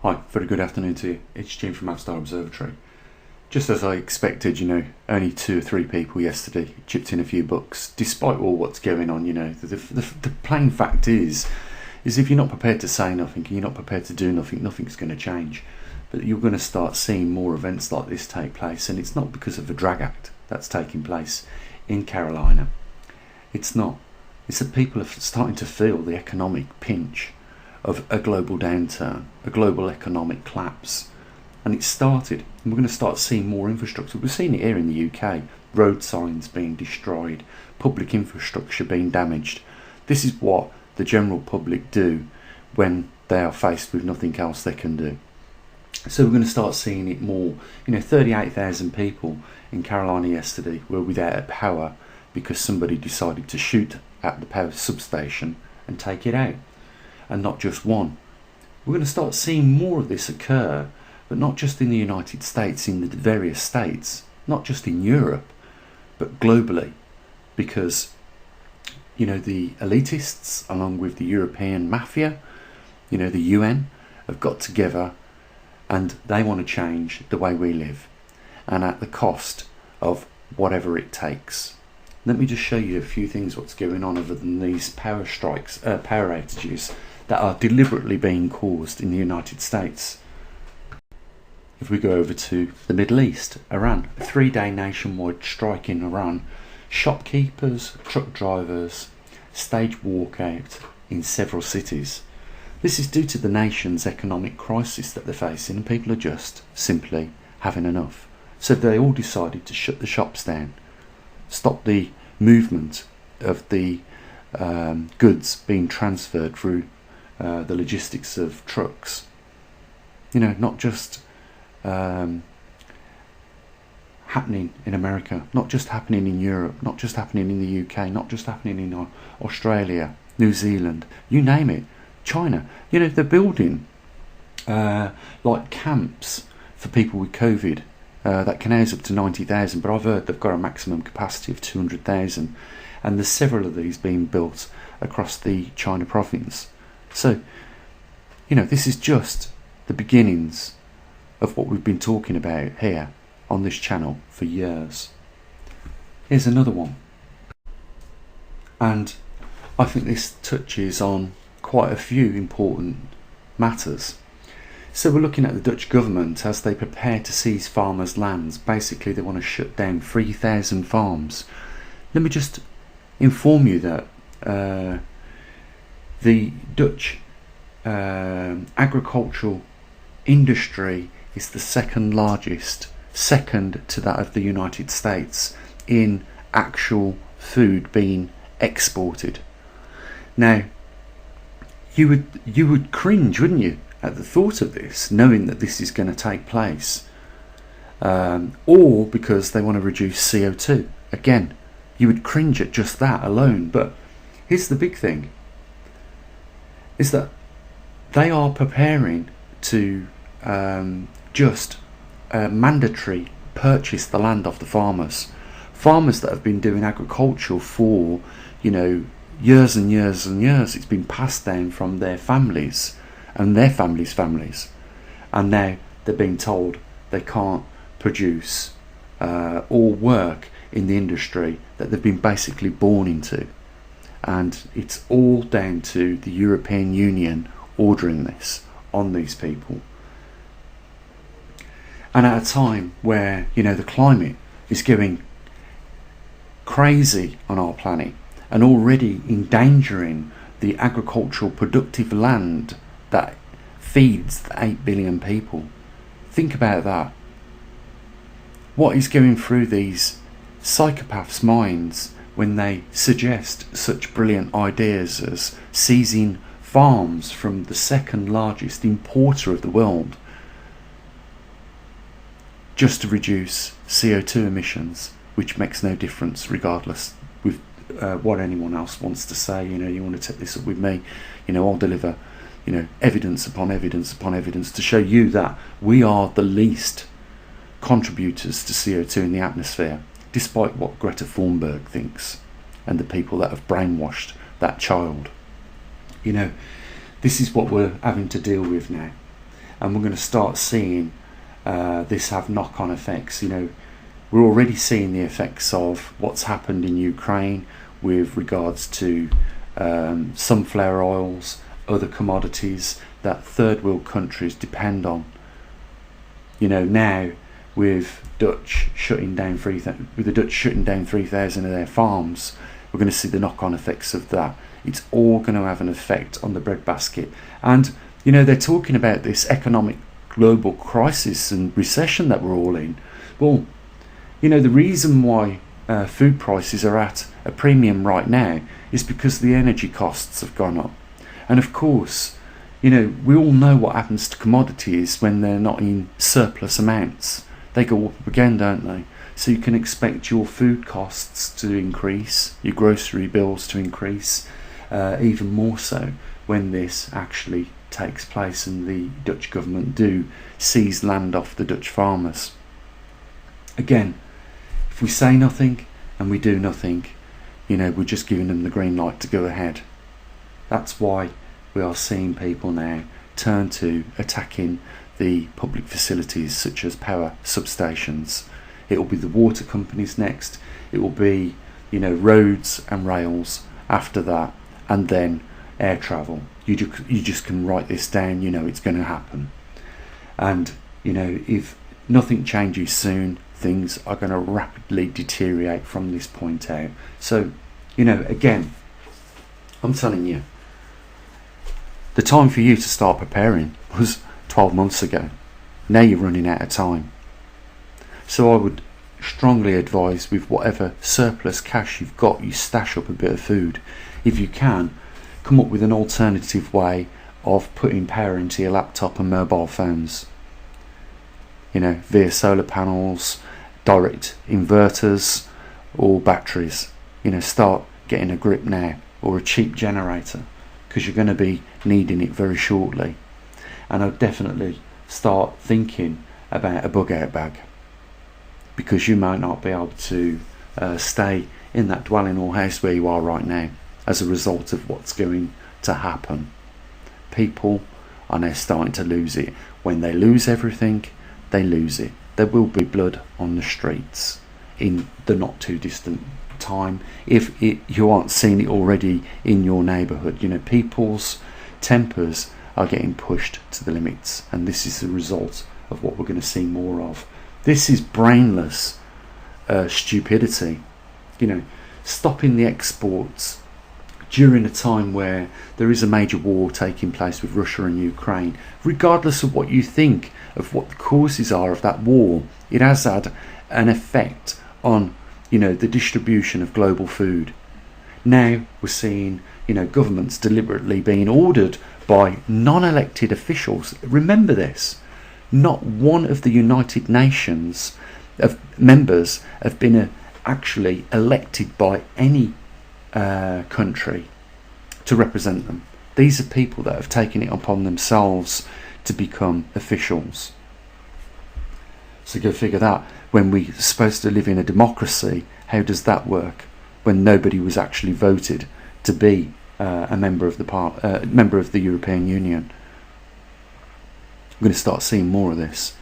Hi, very good afternoon to you. It's Jim from maverickstar Observatory. Just as I expected, only 2 or 3 people yesterday chipped in a few bucks, despite all what's going on. The plain fact is if you're not prepared to say nothing and you're not prepared to do nothing, nothing's going to change. But you're going to start seeing more events like this take place, and it's not because of a drag act that's taking place in Carolina. It's not. It's that people are starting to feel the economic pinch of a global downturn, a global economic collapse. And it started, and we're going to start seeing more infrastructure. We've seen it here in the UK, road signs being destroyed, public infrastructure being damaged. This is what the general public do when they are faced with nothing else they can do. So we're going to start seeing it more. 38,000 people in Carolina yesterday were without power because somebody decided to shoot at the power substation and take it out. And not just one. We're going to start seeing more of this occur, but not just in the United States, in the various states, not just in Europe, but globally, because the elitists, along with the European mafia, the UN, have got together and they want to change the way we live, and at the cost of whatever it takes. Let me just show you a few things what's going on other than these power outages that are deliberately being caused in the United States. If we go over to the Middle East, Iran, a 3-day nationwide strike in Iran, shopkeepers, truck drivers stage walkout in several cities. This is due to the nation's economic crisis that they're facing, and people are just simply having enough. So they all decided to shut the shops down, stop the movement of the goods being transferred through the logistics of trucks. Not just happening in America, not just happening in Europe, not just happening in the UK, not just happening in Australia, New Zealand, you name it, China. They're building like camps for people with COVID that can house up to 90,000, but I've heard they've got a maximum capacity of 200,000, and there's several of these being built across the China province. So, this is just the beginnings of what we've been talking about here on this channel for years. Here's another one. And I think this touches on quite a few important matters. So we're looking at the Dutch government as they prepare to seize farmers' lands. Basically, they want to shut down 3,000 farms. Let me just inform you that the Dutch agricultural industry is the second largest, second to that of the United States, in actual food being exported. Now, you would cringe, wouldn't you, at the thought of this, knowing that this is going to take place, or because they want to reduce CO2. Again, you would cringe at just that alone. But here's the big thing, is that they are preparing to just mandatory purchase the land off the farmers that have been doing agriculture for years and years and years. It's been passed down from their families and their families, and now they're being told they can't produce or work in the industry that they've been basically born into. And it's all down to the European Union ordering this on these people. And at a time where, the climate is going crazy on our planet and already endangering the agricultural productive land that feeds the 8 billion people. Think about that. What is going through these psychopaths' minds when they suggest such brilliant ideas as seizing farms from the second largest importer of the world just to reduce CO2 emissions, which makes no difference regardless with what anyone else wants to say. You want to take this up with me, I'll deliver evidence upon evidence upon evidence to show you that we are the least contributors to CO2 in the atmosphere, despite what Greta Thunberg thinks and the people that have brainwashed that child. This is what we're having to deal with now. and we're going to start seeing this have knock-on effects. We're already seeing the effects of what's happened in Ukraine with regards to sunflower oils, other commodities that third world countries depend on. Now with the Dutch shutting down 3,000 of their farms, we're going to see the knock-on effects of that. It's all going to have an effect on the breadbasket. And they're talking about this economic global crisis and recession that we're all in. Well, the reason why food prices are at a premium right now is because the energy costs have gone up. And of course, we all know what happens to commodities when they're not in surplus amounts. They go up again, don't they? So you can expect your food costs to increase, your grocery bills to increase, even more so when this actually takes place and the Dutch government do seize land off the Dutch farmers. Again, if we say nothing and we do nothing, we're just giving them the green light to go ahead. That's why we are seeing people now turn to attacking the public facilities such as power substations. It will be the water companies next. It will be, roads and rails after that, and then air travel. You just can write this down. It's going to happen. And if nothing changes soon, things are going to rapidly deteriorate from this point out. So, again, I'm telling you, the time for you to start preparing was 12 months ago. Now you're running out of time. So I would strongly advise, with whatever surplus cash you've got, you stash up a bit of food. If you can, come up with an alternative way of putting power into your laptop and mobile phones. Via solar panels, direct inverters or batteries. Start getting a grip now, or a cheap generator, because you're going to be needing it very shortly. And I'd definitely start thinking about a bug out bag, because you might not be able to stay in that dwelling or house where you are right now as a result of what's going to happen. People are now starting to lose it. When they lose everything, they lose it. There will be blood on the streets in the not too distant time, if you aren't seeing it already in your neighbourhood. People's tempers are getting pushed to the limits, and this is the result of what we're going to see more of. This is brainless stupidity. Stopping the exports during a time where there is a major war taking place with Russia and Ukraine, regardless of what you think of what the causes are of that war, it has had an effect on the distribution of global food. Now we're seeing governments deliberately being ordered by non-elected officials. Remember this, not one of the United Nations of members have been actually elected by any country to represent them. These are people that have taken it upon themselves to become officials. So go figure that. When we're supposed to live in a democracy, how does that work when nobody was actually voted to be a member of the European Union? We're going to start seeing more of this.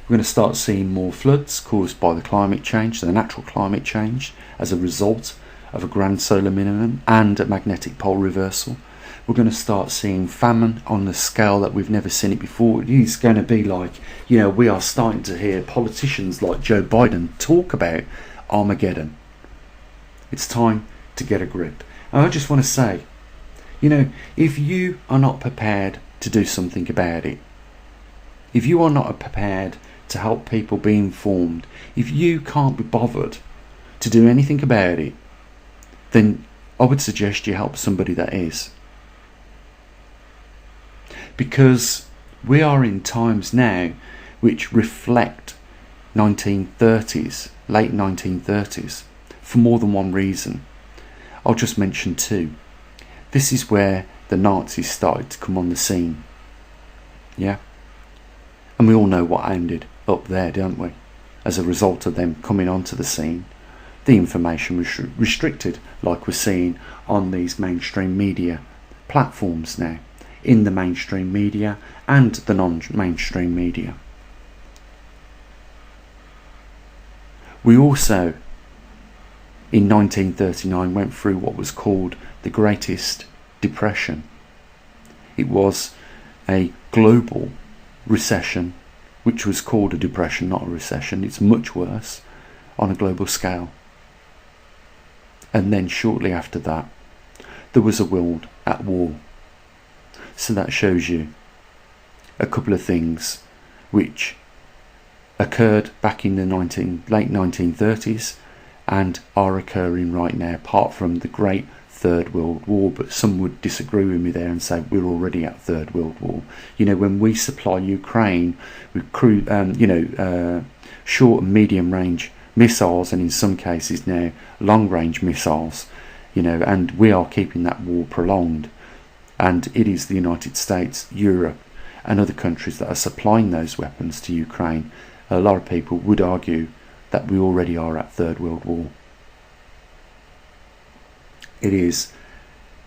We're going to start seeing more floods caused by the climate change, the natural climate change, as a result of a grand solar minimum and a magnetic pole reversal. We're going to start seeing famine on the scale that we've never seen it before. It's going to be like, we are starting to hear politicians like Joe Biden talk about Armageddon. It's time to get a grip. And I just want to say, if you are not prepared to do something about it, if you are not prepared to help people be informed, if you can't be bothered to do anything about it, then I would suggest you help somebody that is. Because we are in times now which reflect 1930s, late 1930s, for more than one reason. I'll just mention two. This is where the Nazis started to come on the scene. Yeah? And we all know what ended up there, don't we? As a result of them coming onto the scene, the information was restricted, like we're seeing on these mainstream media platforms now. in the mainstream media and the non-mainstream media. We also, in 1939, went through what was called the Greatest Depression. It was a global recession, which was called a depression, not a recession. It's much worse on a global scale. And then shortly after that, there was a world at war. So that shows you a couple of things which occurred back in the late 1930s and are occurring right now, apart from the Great Third World War. But some would disagree with me there and say we're already at Third World War. You know, when we supply Ukraine with short and medium range missiles, and in some cases now long range missiles, you know, and we are keeping that war prolonged, and it is the United States, Europe and other countries that are supplying those weapons to Ukraine. A lot of people would argue that we already are at Third World War. It is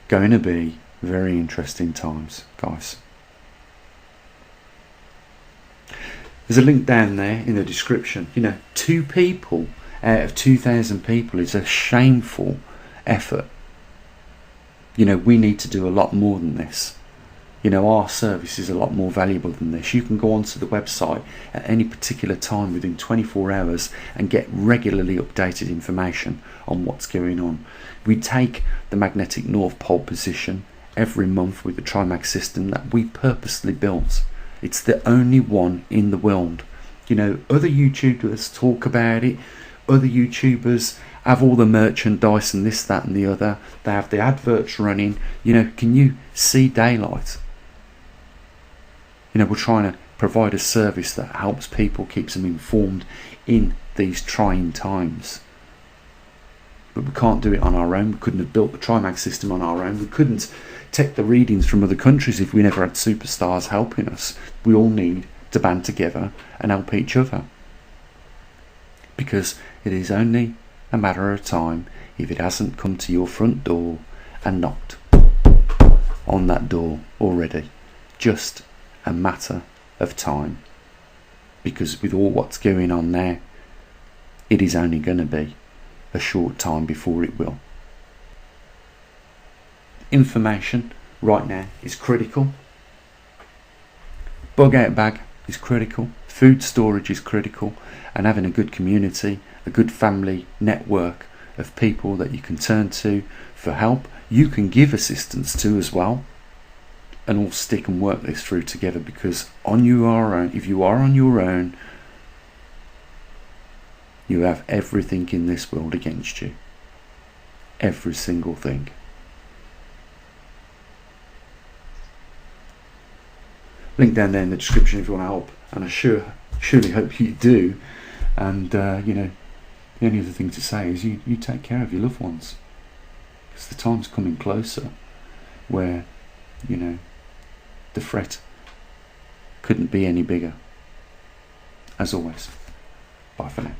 going to be very interesting times, guys. There's a link down there in the description. You know, 2 people out of 2,000 people is a shameful effort. You know, we need to do a lot more than this. You know, our service is a lot more valuable than this. You can go onto the website at any particular time within 24 hours and get regularly updated information on what's going on. We take the magnetic North Pole position every month with the Trimag system that we purposely built. It's the only one in the world. You know, other YouTubers talk about it. Other YouTubers have all the merchandise and this, that and the other. They have the adverts running. You know, can you see daylight? You know, we're trying to provide a service that helps people, keeps them informed in these trying times. But we can't do it on our own. We couldn't have built the Trimag system on our own. We couldn't take the readings from other countries if we never had superstars helping us. We all need to band together and help each other. Because it is only a matter of time if it hasn't come to your front door and knocked on that door already. Just a matter of time. Because with all what's going on now, it is only going to be a short time before it will. Information right now is critical. Bug out bag is critical. Food storage is critical. And having a good community, a good family network of people that you can turn to for help, you can give assistance to as well, and all stick and work this through together. Because on your own, if you are on your own, you have everything in this world against you. Every single thing. Link down there in the description if you want to help, and I surely hope you do. And you know, the only other thing to say is you take care of your loved ones, because the time's coming closer where, you know, the threat couldn't be any bigger. As always, bye for now.